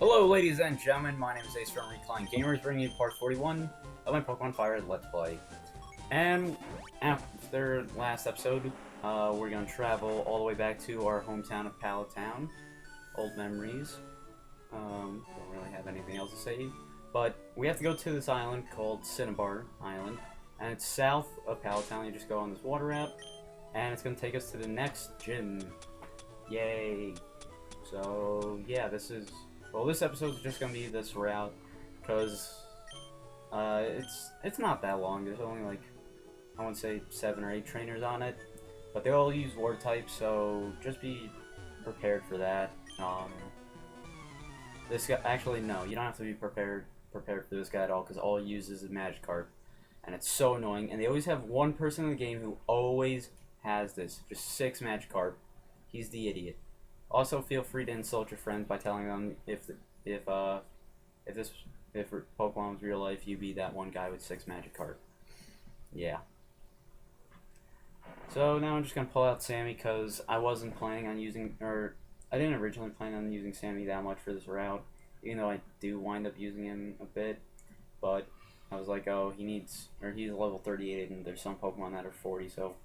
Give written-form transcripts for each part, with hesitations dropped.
Hello, ladies and gentlemen. My name is Ace from ReclinedGamers, bringing you part 41 of my Pokemon FireRed Let's Play. And after last episode, we're going to travel all the way back to our hometown of Palatown. Old memories. Don't really have anything else to say. But we have to go to this island called Cinnabar Island. And it's south of Palatown. You just go on this water route. And it's going to take us to the next gym. Yay! So, yeah, this episode is just gonna be this route, because it's not that long. There's only like, I want to say 7 or 8 trainers on it, but they all use water types, so just be prepared for that. This guy, actually no, you don't have to be prepared for this guy at all, because all he uses is Magikarp, and it's so annoying. And they always have one person in the game who always has this, just 6 Magikarp. He's the idiot. Also, feel free to insult your friends by telling them if Pokemon was real life, you'd be that one guy with 6 Magikarp. Yeah. So now I'm just gonna pull out Sammy, because I wasn't planning on using, or I didn't originally plan on using Sammy that much for this route, even though I do wind up using him a bit. But I was like, oh, he's level 38, and there's some Pokemon that are 40, so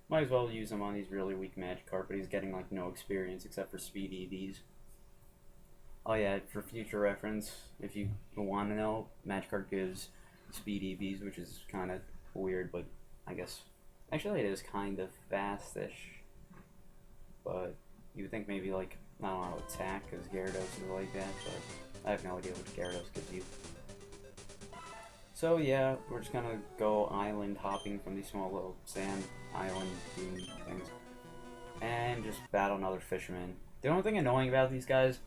might as well use him on these really weak Magikarp, but he's getting like no experience except for speed EVs. Oh yeah, for future reference, if you want to know, Magikarp gives speed EVs, which is kind of weird, but I guess, actually it is kind of fastish. But you would think maybe like, I don't know, attack, because Gyarados is like that, but I have no idea what Gyarados gives you. So yeah, we're just gonna go island hopping from these small little sand island dune things, and just battle another fisherman. The only thing annoying about these guys,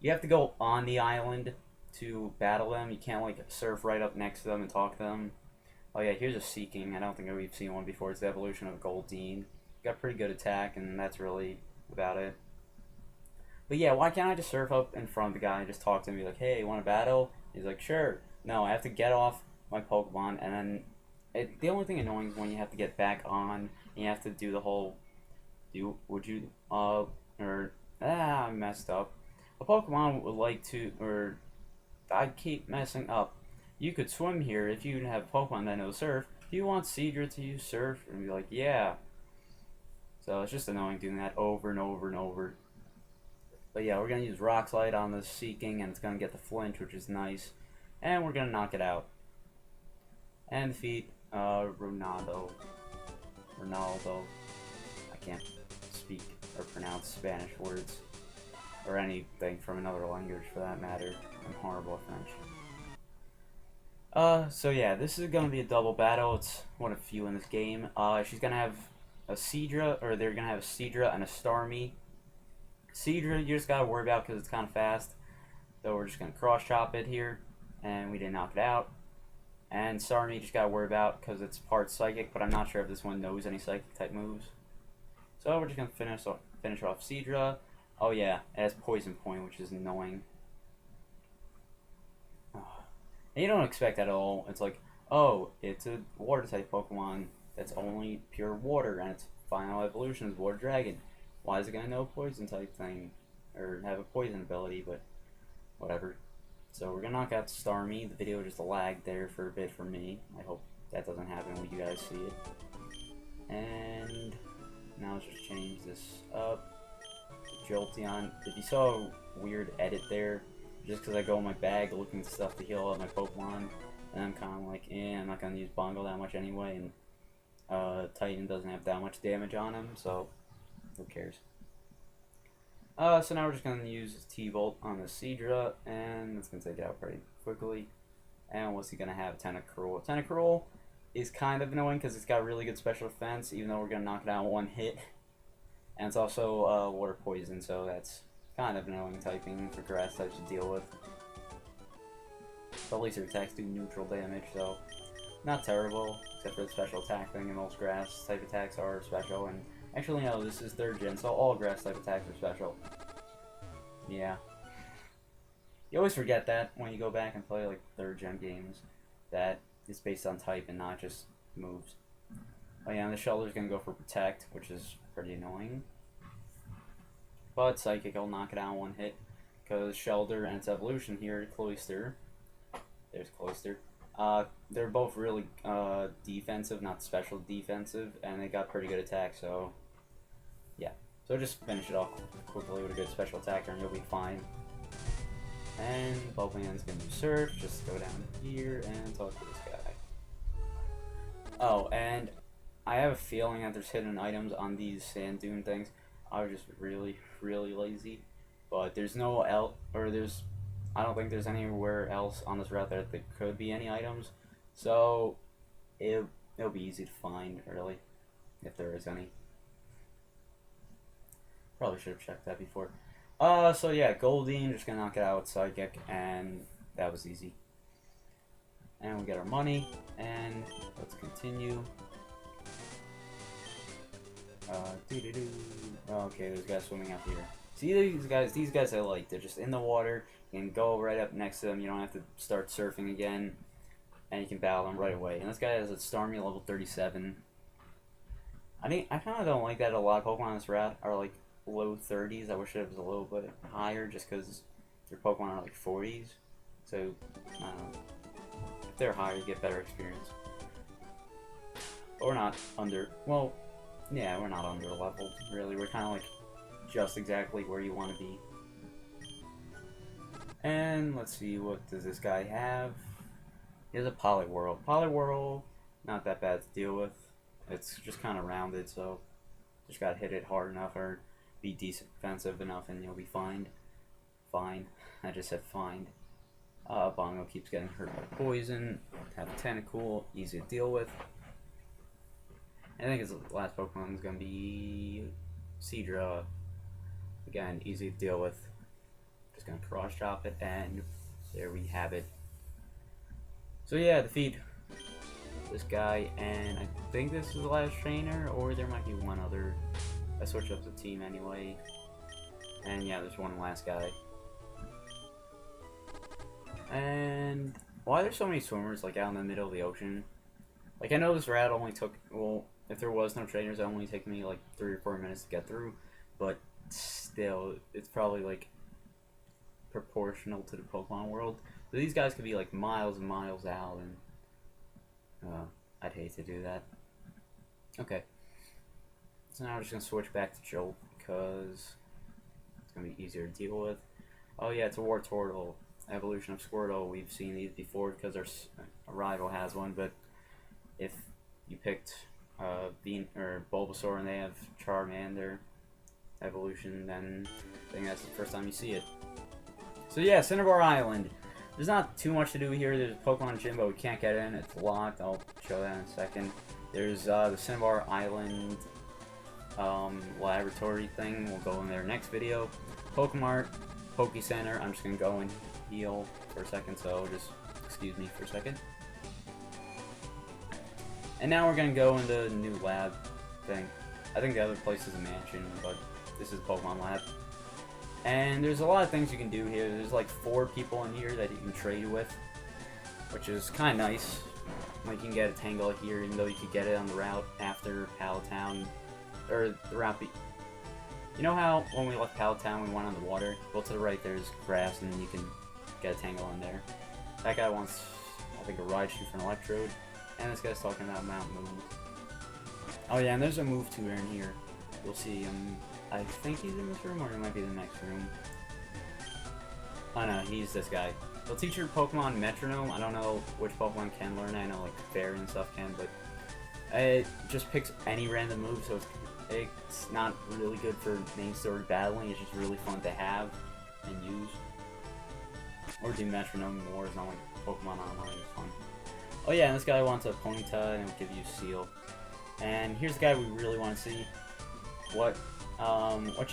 you have to go on the island to battle them. You can't like surf right up next to them and talk to them. Oh yeah, here's a Seeking. I don't think we've seen one before. It's the evolution of Goldeen. Got pretty good attack, and that's really about it. But yeah, why can't I just surf up in front of the guy and just talk to him and be like, hey, you want to battle? He's like, sure. No, I have to get off my Pokemon, and then the only thing annoying is when you have to get back on, and you have to do the whole, I messed up. A Pokemon would like to, or I keep messing up. You could swim here if you have a Pokemon that knows Surf. Do you want Seadra to use Surf? And be like, yeah. So it's just annoying doing that over and over and over. But yeah, we're going to use Rock Slide on the Seeking, and it's going to get the flinch, which is nice. And we're going to knock it out. And defeat Ronaldo. I can't speak or pronounce Spanish words. Or anything from another language for that matter. I'm horrible at French. So yeah, this is going to be a double battle. It's one of the few in this game. She's going to have a Seadra, or they're going to have a Seadra and a Starmie. Seadra, you just got to worry about because it's kind of fast. So we're just going to cross chop it here. And we didn't knock it out. And Starmie just got to worry about because it's part Psychic, but I'm not sure if this one knows any Psychic type moves. So we're just going to finish off Seadra. Oh yeah, it has Poison Point, which is annoying. And you don't expect that at all. It's like, oh, it's a water type Pokemon that's only pure water, and its final evolution is Water Dragon. Why is it going to know a poison type thing? Or have a poison ability, but whatever. So we're going to knock out Starmie. The video just lagged there for a bit for me. I hope that doesn't happen when you guys see it. And now let's just change this up. Jolteon. If you saw a weird edit there, just because I go in my bag looking for stuff to heal up my Pokemon, and I'm kind of like, I'm not going to use Bongo that much anyway, and Titan doesn't have that much damage on him, so who cares. So now we're just going to use T-Volt on the Seadra, and it's going to take it out pretty quickly. And what's he going to have? Tentacruel. Tentacruel is kind of annoying because it's got really good special defense, even though we're going to knock it out in one hit. And it's also water poison, so that's kind of annoying typing for grass types to deal with. But at least their attacks do neutral damage, so not terrible, except for the special attack thing, and most grass type attacks are special. And actually, no, this is 3rd gen, so all grass type attacks are special. Yeah. You always forget that when you go back and play like 3rd gen games, that it's based on type and not just moves. Oh yeah, and the Shelter's gonna go for Protect, which is pretty annoying. But Psychic will knock it out in one hit, because Shelter and its evolution here, Cloister. There's Cloister. They're both really defensive, not special defensive, and they got pretty good attack, so yeah. So just finish it off quickly with a good special attacker and you'll be fine. And Bulkman's gonna do Surf, just go down here and talk to this guy. Oh, and I have a feeling that there's hidden items on these sand dune things. I was just really lazy. But there's no I don't think there's anywhere else on this route that there could be any items. So it'll be easy to find, really, if there is any. Probably should have checked that before. So yeah, Goldine, just gonna knock it out with Psychic, and that was easy. And we get our money, and let's continue. Okay, there's guys swimming out here. See these guys I like. They're just in the water. You can go right up next to them. You don't have to start surfing again, and you can battle them right away. And this guy has a Starmie level 37. I kind of don't like that a lot of Pokemon on this route are like low 30s. I wish it was a little bit higher just because your Pokemon are like 40s. So, I don't know. If they're higher, you get better experience. But we're not under, well, yeah, we're not under leveled, really. We're kind of like just exactly where you want to be. And let's see, what does this guy have? He has a Poliwhirl. Poliwhirl, not that bad to deal with. It's just kind of rounded, so just gotta hit it hard enough or be defensive enough and you'll be fine. Fine. I just said fine. Bongo keeps getting hurt by poison. Have a Tentacool, easy to deal with. I think his last Pokemon is gonna be Seadra. Again, easy to deal with. Just gonna cross chop it, and there we have it. So yeah, defeat this guy, and I think this is the last trainer, or there might be one other. I switched up the team anyway, and yeah, there's one last guy. And why are there so many swimmers like out in the middle of the ocean? Like I know this route only took, well, if there was no trainers, it only took me like 3 or 4 minutes to get through, but still, it's probably like proportional to the Pokemon world. So these guys could be like miles and miles out, and I'd hate to do that. Okay, so now I'm just gonna switch back to Jolt because it's gonna be easier to deal with. Oh yeah, it's a Wartortle, evolution of Squirtle. We've seen these before because our rival has one, but if you picked Bulbasaur and they have Charmander evolution, then I think that's the first time you see it. So yeah, Cinnabar Island. There's not too much to do here. There's a Pokemon gym, but we can't get in. It's locked. I'll show that in a second. There's the Cinnabar Island laboratory thing. We'll go in there next video. Pokemart, Poke Center. I'm just gonna go and heal for a second, so just excuse me for a second. And now we're gonna go into the new lab thing. I think the other place is a mansion, but this is Pokemon Lab. And there's a lot of things you can do here. There's like 4 people in here that you can trade with, which is kind of nice. Like you can get a Tangle here, even though you could get it on the route after Palatown, or the route. You know how when we left Palatown, we went on the water. Well, to the right there's grass, and you can get a Tangle in there. That guy wants, I think, a Raichu for an Electrode, and this guy's talking about Mount Moon. Oh yeah, and there's a move tutor in here. You'll see him. I think he's in this room, or he might be in the next room. Oh no, he's this guy. He'll teach your Pokemon Metronome. I don't know which Pokemon can learn. I know like Fairy and stuff can, but it just picks any random move, so it's not really good for main story battling. It's just really fun to have and use. Or do Metronome more. It's not like Pokemon Online. It's fun. Oh yeah, and this guy wants a Ponyta, and it'll give you Seal. And here's the guy we really want to see. What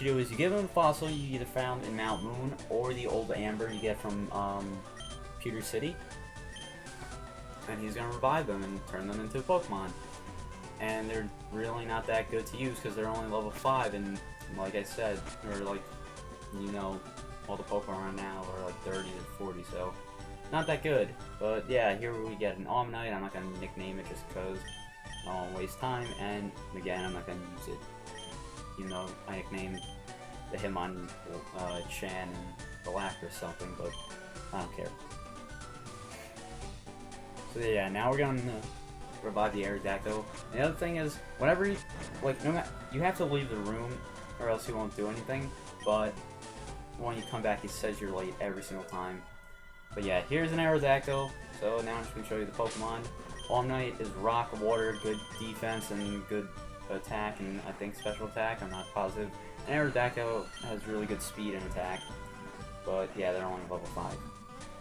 you do is you give him a fossil you either found in Mount Moon or the old Amber you get from Pewter City, and he's gonna revive them and turn them into a Pokemon. And they're really not that good to use because they're only level 5, and like I said, or like, you know, all the Pokemon now are like 30 to 40, so not that good. But yeah, here we get an Omanyte. I'm not gonna nickname it just because I don't waste time, and again, I'm not gonna use it. You know, I nicknamed the Hitmon, Chan, and Black or something, but I don't care. So yeah, now we're gonna revive the Aerodactyl. The other thing is, whenever you, like, no matter, you have to leave the room, or else he won't do anything, but when you come back, he says you're late every single time. But yeah, here's an Aerodactyl, so now I'm just gonna show you the Pokemon. All Night is rock, water, good defense, and good attack, and I think special attack, I'm not positive. And Aerodactyl has really good speed and attack, but yeah, they're only level 5.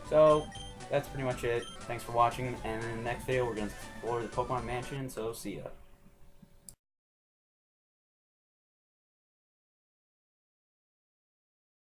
So, that's pretty much it. Thanks for watching, and in the next video we're going to explore the Pokemon Mansion, so see ya.